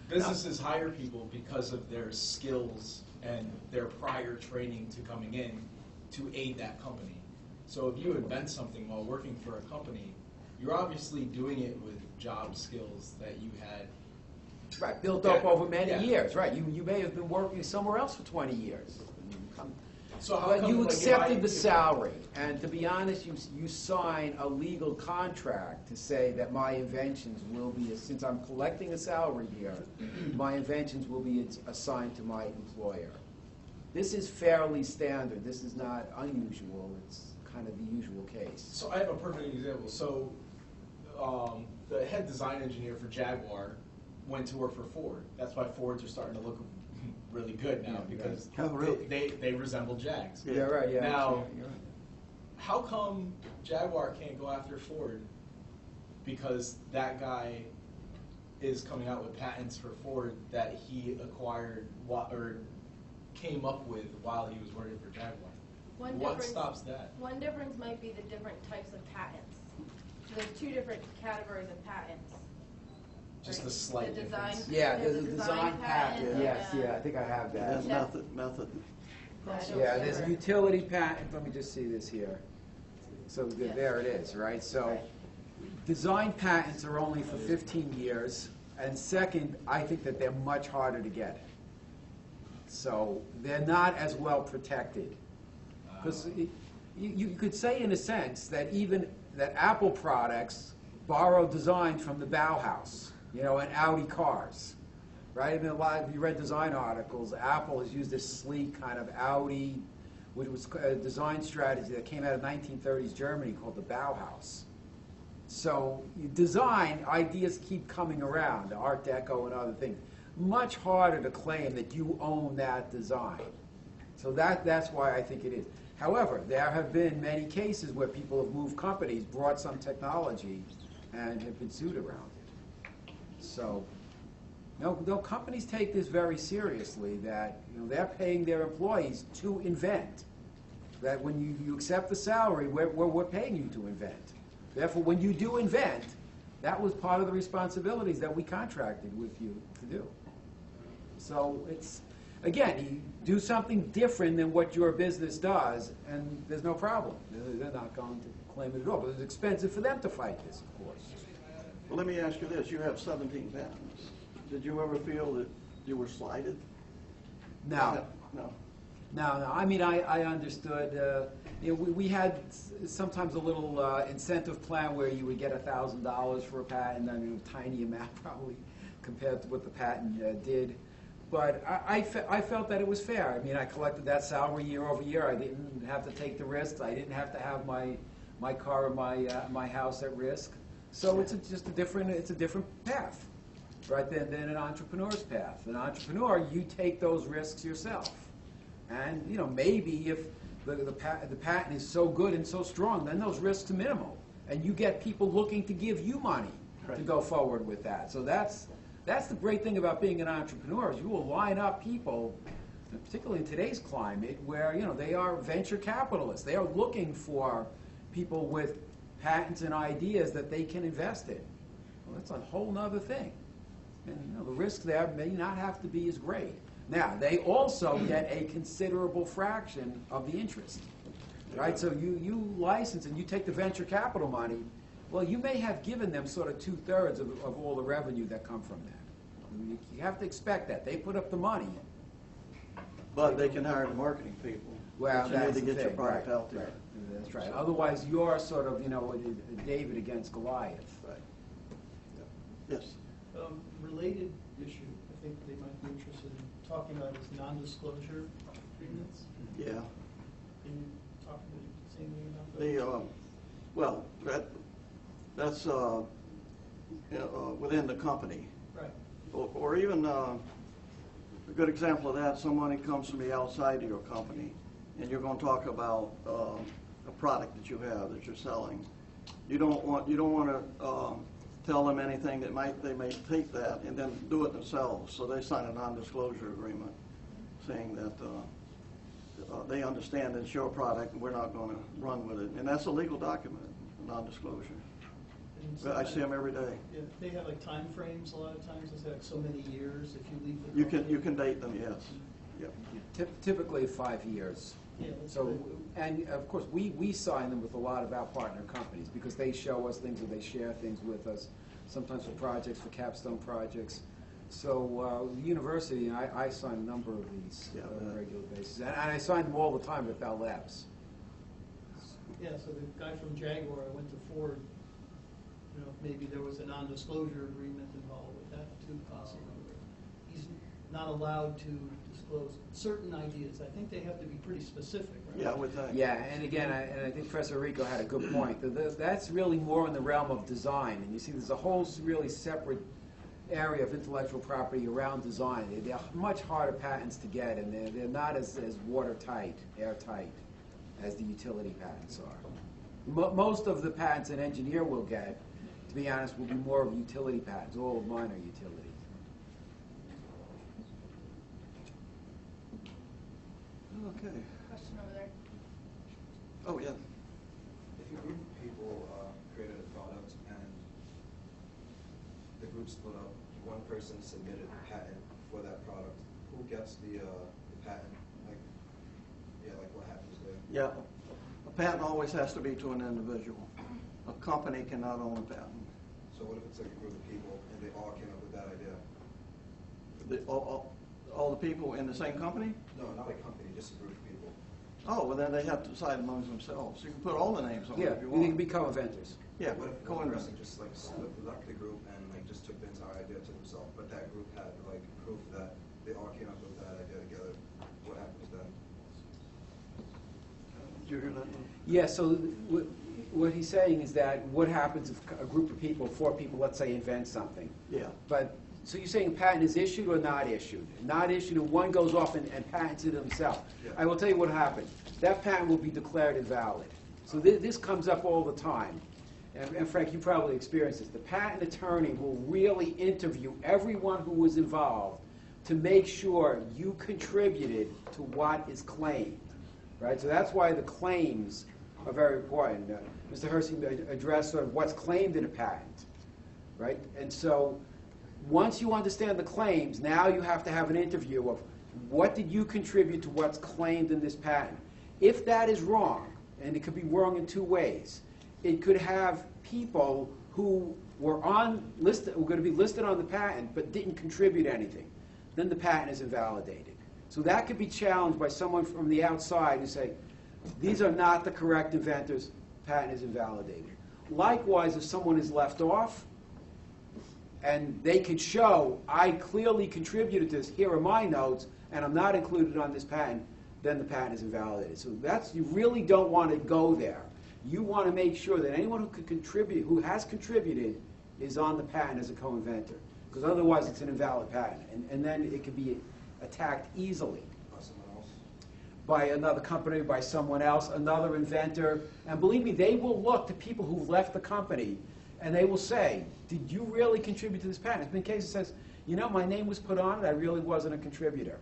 Businesses hire people because of their skills and their prior training to coming in to aid that company. So if you invent something while working for a company, you're obviously doing it with job skills that you had. Right, built up Yeah, over many yeah. years, right. You may have been working somewhere else for 20 years. So how But come, you like, if accepted I- the salary, and to be honest, you sign a legal contract to say that my inventions will be, since I'm collecting a salary here, my inventions will be assigned to my employer. This is fairly standard, this is not unusual, it's kind of the usual case. So I have a perfect example. So the head design engineer for Jaguar went to work for Ford. That's why Fords are starting to look really good now, Yeah, because Oh, really? they resemble Jags. Yeah, right, yeah. Now, you're right. how come Jaguar can't go after Ford? Because that guy is coming out with patents for Ford that he acquired or came up with while he was working for Jaguar. One What difference- stops that? One difference might be the different types of patents. So there's two different categories of patents. Just Right? a slight The design- difference. Yeah, there's there's a a design patent, and, yes, yeah, I think I have that. That's Yeah. method. Yeah, there's a utility patent, let me just see this here. So there it is, right? So, design patents are only for 15 years, and second, I think that they're much harder to get. So, they're not as well protected. Because you could say in a sense that even, that Apple products borrow design from the Bauhaus, you know, and Audi cars. Right? I mean, a lot, if you read design articles, Apple has used this sleek kind of Audi, which was a design strategy that came out of 1930s Germany called the Bauhaus. So design, ideas keep coming around, the Art Deco and other things. Much harder to claim that you own that design. So that's why I think it is. However, there have been many cases where people have moved companies, brought some technology, and have been sued around it. So, no, companies take this very seriously, that they're paying their employees to invent. That when you accept the salary, we're paying you to invent. Therefore, when you do invent, that was part of the responsibilities that we contracted with you to do. So it's, again, you do something different than what your business does, and there's no problem. They're not going to claim it at all. But it's expensive for them to fight this, of course. Well, let me ask you this, you have 17 patents. Did you ever feel that you were slighted? No. No. No, I mean, I understood. We had sometimes a little incentive plan where you would get $1,000 for a patent. I mean, a tiny amount probably compared to what the patent did. But I felt that it was fair. I mean, I collected that salary year over year. I didn't have to take the risks. I didn't have to have my car or my house at risk. So it's just a different path, right, than an entrepreneur's path. An entrepreneur, you take those risks yourself. And, maybe if the patent is so good and so strong, then those risks are minimal. And you get people looking to give you money to go forward with that. So that's the great thing about being an entrepreneur, is you will line up people, particularly in today's climate, where, they are venture capitalists. They are looking for people with patents and ideas that they can invest in. Well, that's a whole nother thing. And the risk there may not have to be as great. Now, they also get a considerable fraction of the interest, right? So you license and you take the venture capital money, well, you may have given them sort of 2/3 of all the revenue that come from that. You have to expect that. They put up the money. But they can hire the marketing people. Well, But you that's need to the get your thing, product right, out there. right. That's right. Otherwise, you're sort of, a David against Goliath. Right. Yes. Related issue, I think they might be interested in talking about is non-disclosure agreements. Yeah. Can you say anything about that? Well, that's within the company. Right. Or even, a good example of that, someone who comes from the outside of your company, and you're going to talk about a product that you have, that you're selling. You don't want to tell them anything that they may take that and then do it themselves. So they sign a non-disclosure agreement saying that they understand it's your product and we're not gonna run with it. And that's a legal document, non-disclosure. And But I see them every day. Yeah, they have like timeframes a lot of times, it's like so many years if you leave the You company. can date them, yes. Yep. Typically 5 years. Yeah, that's So, good. and of course, we sign them with a lot of our partner companies because they show us things or they share things with us, sometimes for projects, for capstone projects. So the university, and I sign a number of these Yeah, on a regular basis. And I sign them all the time at Bell Labs. Yeah, so the guy from Jaguar, I went to Ford, you know, maybe there was a non-disclosure agreement involved with that too, possibly. He's not allowed to disclose certain ideas. I think they have to be pretty specific, right? Yeah, with that. Yeah, and again, I think Professor Rico had a good point. That's really more in the realm of design. And you see, there's a whole really separate area of intellectual property around design. They're much harder patents to get, and they're not as watertight, airtight, as the utility patents are. Most of the patents an engineer will get, to be honest, will be more of utility patents. All of mine are utility. Okay. Question over there. Oh, yeah. If a group of people created a product and the group split up, one person submitted a patent for that product, who gets the patent? Like what happens there? Yeah. A patent always has to be to an individual. A company cannot own a patent. So what if it's like a group of people and they all came up with that idea? All the people in the same company? No, not a company, just a group of people. Oh, well, then they have to decide amongst themselves. You can put all the names on it Yeah, if you you can want. be co-inventors. Yeah, What if one person just like left the group and like just took the entire idea to themselves, but that group had like proof that they all came up with that idea together? What happens then? Did you hear that? Yeah, so what he's saying is that what happens if a group of people, 4 people, let's say, invent something? Yeah. But, so you're saying a patent is issued or not issued? Not issued, and one goes off and patents it himself. Yeah. I will tell you what happened. That patent will be declared invalid. So this comes up all the time. And Frank, you probably experienced this. The patent attorney will really interview everyone who was involved to make sure you contributed to what is claimed. Right? So that's why the claims are very important. Mr. Hersey addressed sort of what's claimed in a patent. Right? And so once you understand the claims, now you have to have an interview of what did you contribute to what's claimed in this patent. If that is wrong, and it could be wrong in 2 ways, it could have people who were going to be listed on the patent but didn't contribute anything. Then the patent is invalidated. So that could be challenged by someone from the outside who say, these are not the correct inventors, patent is invalidated. Likewise, if someone is left off, and they could show, I clearly contributed to this, here are my notes, and I'm not included on this patent, then the patent is invalidated. So you really don't want to go there. You want to make sure that anyone who could contribute, who has contributed, is on the patent as a co-inventor. Because otherwise it's an invalid patent. And then it could be attacked easily By someone else? by another company, by someone else, another inventor. And believe me, they will look to people who've left the company and they will say, did you really contribute to this patent? There's been cases that says, you know, my name was put on it, I really wasn't a contributor.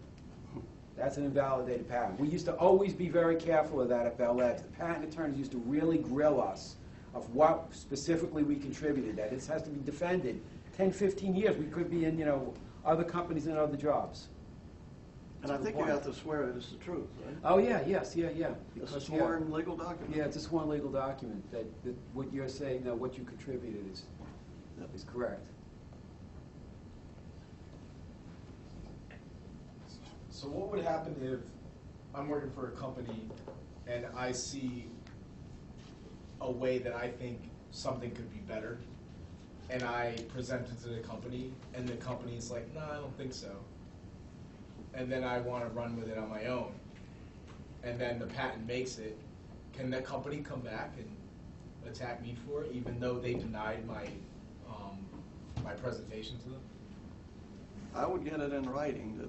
That's an invalidated patent. We used to always be very careful of that at Bell Labs. The patent attorneys used to really grill us of what specifically we contributed. That it has to be defended. 10, 15 years, we could be in, you know, other companies and other jobs. And I think you have to swear it is the truth, right? Oh, yeah, yes, yeah. It's a sworn legal document. Yeah, it's a sworn legal document that what you're saying, that what you contributed is correct. So what would happen if I'm working for a company and I see a way that I think something could be better, and I present it to the company, and the company's like, no, I don't think so. And then I want to run with it on my own, and then the patent makes it, can the company come back and attack me for it, even though they denied my my presentation to them? I would get it in writing that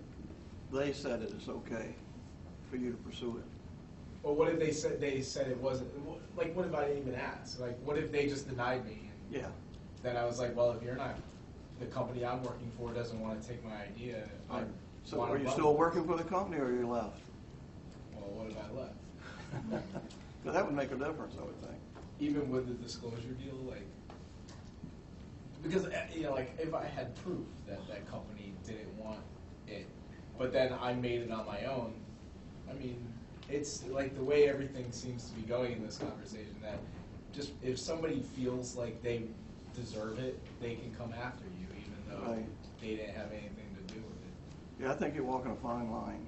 they said it is okay for you to pursue it. Or what if they said it wasn't? Like, what if I didn't even ask? Like, what if they just denied me? Yeah. Then I was like, well, if you're not, the company I'm working for doesn't want to take my idea. So are you still working for the company or are you left? Well, what about left. But that would make a difference, I would think. Even with the disclosure deal, like, because, you know, like, if I had proof that that company didn't want it, but then I made it on my own, I mean, it's like the way everything seems to be going in this conversation, that just if somebody feels like they deserve it, they can come after you, even though Right. they didn't have anything to do with it. Yeah, I think you're walking a fine line.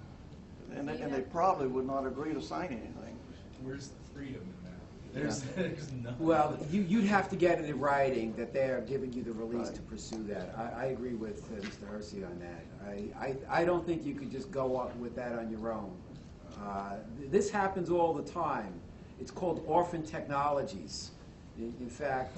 And they probably would not agree to sign anything. Where's the freedom in that? There's none. Well, you'd have to get it in writing that they're giving you the release Right. to pursue that. I agree with Mr. Hersey on that. I don't think you could just go up with that on your own. This happens all the time. It's called orphan technologies. In fact,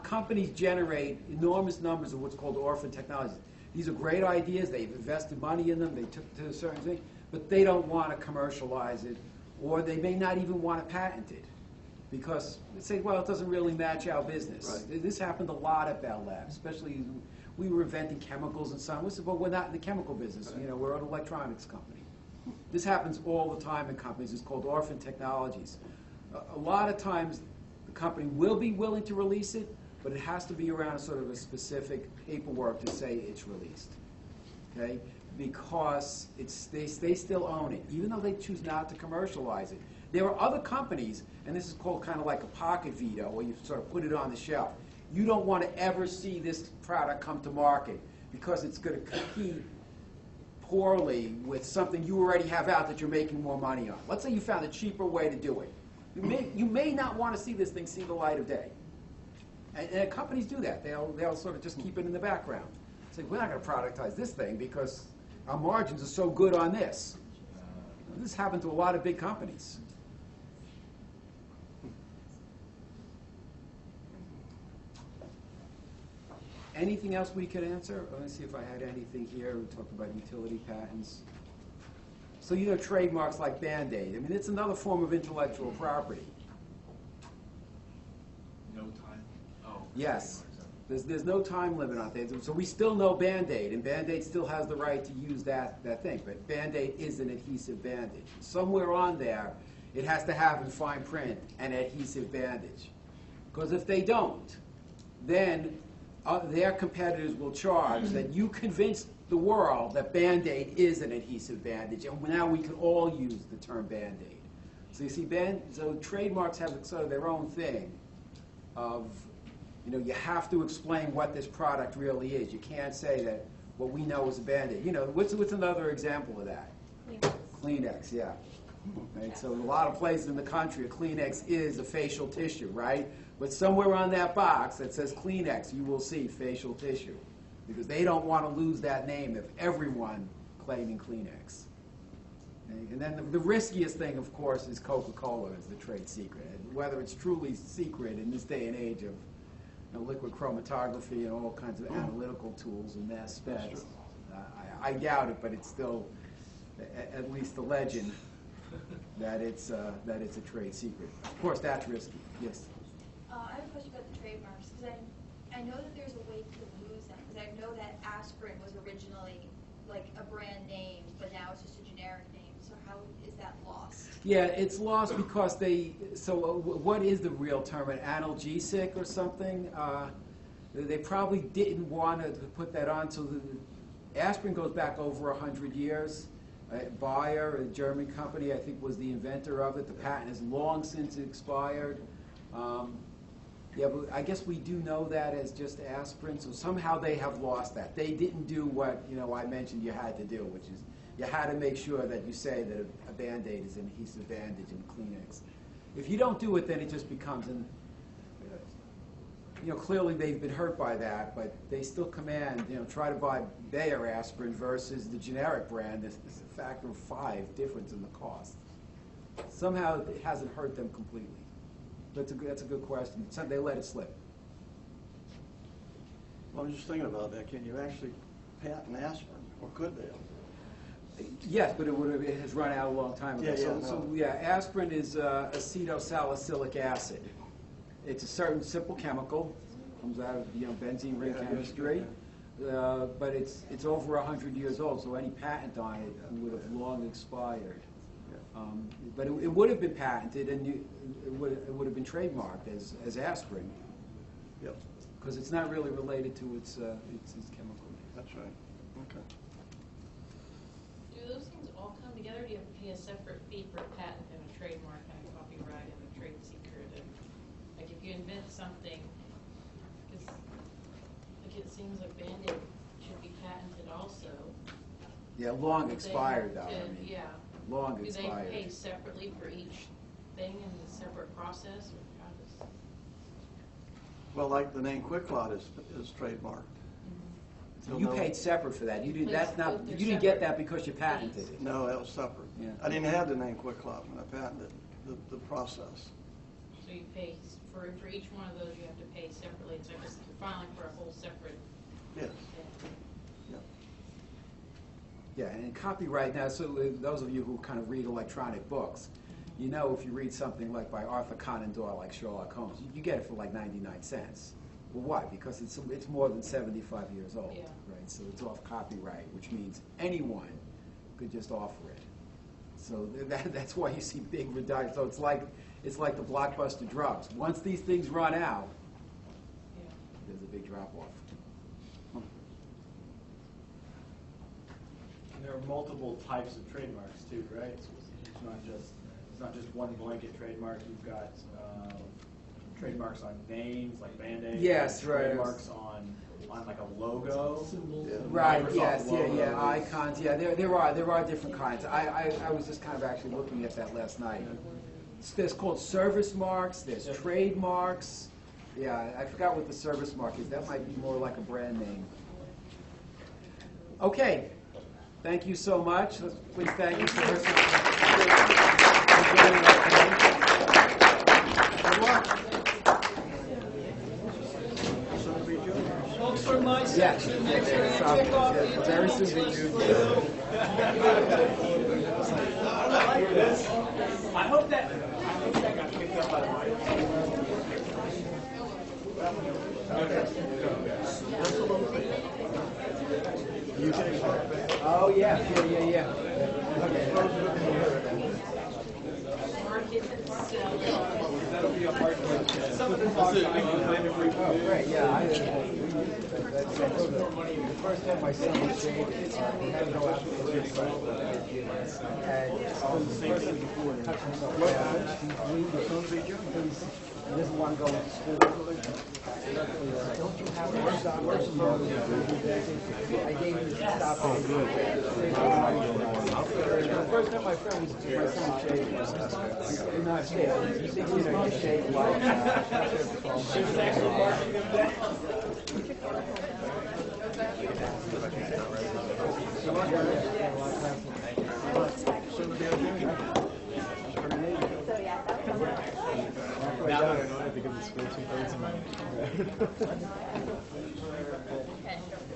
companies generate enormous numbers of what's called orphan technologies. These are great ideas. They've invested money in them. They took it to a certain thing, but they don't want to commercialize it, or they may not even want to patent it, because they say, well, it doesn't really match our business. Right. This happened a lot at Bell Labs, especially we were inventing chemicals and so on. We said, well, we're not in the chemical business. You know, we're an electronics company. This happens all the time in companies. It's called orphan technologies. A lot of times, the company will be willing to release it, but it has to be around sort of a specific paperwork to say it's released. Okay? Because they still own it, even though they choose not to commercialize it. There are other companies, and this is called kind of like a pocket veto, where you sort of put it on the shelf. You don't want to ever see this product come to market because it's going to compete poorly with something you already have out that you're making more money on. Let's say you found a cheaper way to do it. You may not want to see this thing see the light of day. And companies do that. They'll sort of just keep it in the background. Say, we're not going to productize this thing because our margins are so good on this. This happened to a lot of big companies. Anything else we could answer? Let me see if I had anything here. We talked about utility patents. So you know trademarks like Band-Aid. I mean, it's another form of intellectual property. No time? Oh. Yes. There's no time limit on things. So we still know Band-Aid, and Band-Aid still has the right to use that thing. But Band-Aid is an adhesive bandage. Somewhere on there, it has to have in fine print an adhesive bandage. Because if they don't, then their competitors will charge that you convinced the world that Band-Aid is an adhesive bandage, and now we can all use the term Band-Aid. So you see, so trademarks have sort of their own thing of, you know, you have to explain what this product really is. You can't say that what we know is a Band-Aid. You know, what's another example of that? Kleenex, yeah. Right? So in a lot of places in the country, a Kleenex is a facial tissue, right? But somewhere on that box that says Kleenex, you will see facial tissue, because they don't want to lose that name of everyone claiming Kleenex. And then the riskiest thing, of course, is Coca-Cola as the trade secret. And whether it's truly secret in this day and age of liquid chromatography and all kinds of analytical tools and mass specs, I doubt it, but it's still at least a legend that it's a trade secret. Of course, that's risky. Yes. I have a question about the trademarks, because I know that there's a way to lose them, because I know that aspirin was originally like a brand name, but now it's just a generic name. So how is that lost? Yeah, it's lost because what is the real term, an analgesic or something? They probably didn't want to put that on, so aspirin goes back over 100 years. Bayer, a German company, I think was the inventor of it. The patent has long since expired. Yeah, but I guess we do know that as just aspirin, so somehow they have lost that. They didn't do what I mentioned you had to do, which is you had to make sure that you say that a Band-Aid is an adhesive bandage in Kleenex. If you don't do it, then it just becomes clearly they've been hurt by that, but they still command, try to buy Bayer aspirin versus the generic brand. There's a factor of 5 difference in the cost. Somehow it hasn't hurt them completely. That's a good question. They let it slip. Well, I was just thinking about that. Can you actually patent aspirin, or could they? Yes, but it has run out a long time ago. Aspirin is acetylsalicylic acid. It's a certain simple chemical, comes out of benzene ring chemistry, but it's over 100 years old. So any patent on it would have long expired. But it would have been patented, and it would have been trademarked as aspirin. Yep, Because it's not really related to its chemical name. that's right. Okay. Do those things all come together? Do you have to pay a separate fee for a patent and a trademark and a copyright and a trade secret? And, like if you invent something, because like it seems like Band-Aid should be patented also. Yeah, long But they expired though. have I to- mean, Yeah. long Do expired. they pay separately for each thing in a separate process, or how does? Well, like the name QuickLot is trademarked. So you paid separate for that. You didn't. That's not. They're You didn't get separate that because you patented it. No, that was separate. Yeah. I didn't have the name QuickLot when I patented the process. So you pay, for each one of those, you have to pay separately. It's like you're filing for a whole separate Yes. thing. Yeah. Yeah, and copyright now. So those of you who kind of read electronic books, you know, if you read something like by Arthur Conan Doyle, like Sherlock Holmes, you get it for like 99 cents. Well, why? Because it's more than 75 years old, Yeah. right? So it's off copyright, which means anyone could just offer it. So that's why you see big reductions. So it's like the blockbuster drugs. Once these things run out, Yeah. there's a big drop off. And there are multiple types of trademarks too, right? It's not just one blanket trademark. You've got trademarks on names like Band-Aid. Yes, right. Trademarks on like a logo. Right. Microsoft Yes. Yeah. Yeah. logos. Icons. Yeah. There are different kinds. I was just kind of actually looking at that last night. There's called service marks. There's trademarks. Yeah. I forgot what the service mark is. That might be more like a brand name. Okay. Thank you so much. Please thank you for listening. Good luck. Folks from my Yes. section, make sure you check off the Very internal soon. space. I hope that got picked up by the mic. Oh yeah. Yeah. Okay. Market and sell. Oh, great, yeah. The first time my son was shaved, he had to go out to the gym. And the person before touched himself down. He doesn't want to go to school. Don't you have a stop? I gave him a stop. The first time my son shaved, not shaved. He thinks he's going to shave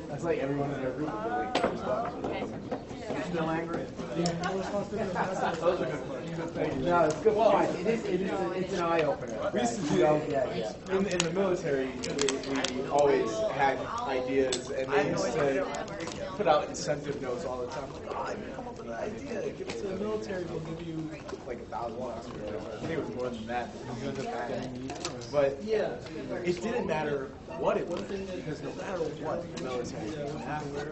That's like everyone in their group still angry? Those are good points. No, it's good point. It's an eye opener. We used to do that. In the military, we always had ideas, and they used to put out incentive notes all the time. Like, oh, I come up with an idea. Give it to the military. We'll give you like $1,000 or whatever. I think it was more than that. But yeah, it didn't matter what it was, because no matter what, the military didn't have it.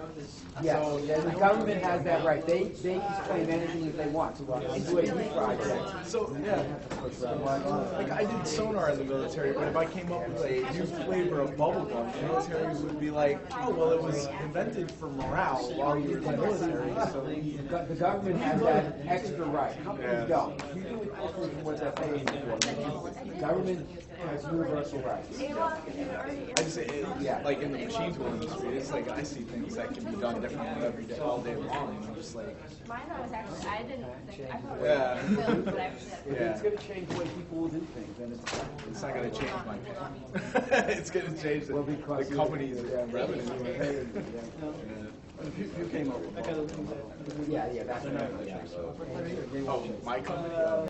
Yes, the government has that right. They can claim anything that they want. So they do a youth project. So yeah, like I did sonar in the military, but if I came up with a new flavor of bubblegum, the military would be like, oh well, it was invented for morale while you were in the military. So The government has that extra right. Companies don't. You do it different from what they're paying for. The government has universal rights. I just say, like in the machine tool industry, it's like I see things that can be done differently every day, all day long, and I'm just like, Mine was actually, I didn't think, I thought Yeah. it was built, but actually It's going to change the way people will do things, and it's not going to change my pay. It's going to change the company's revenue. You came up with yeah, that's right. Oh, my company?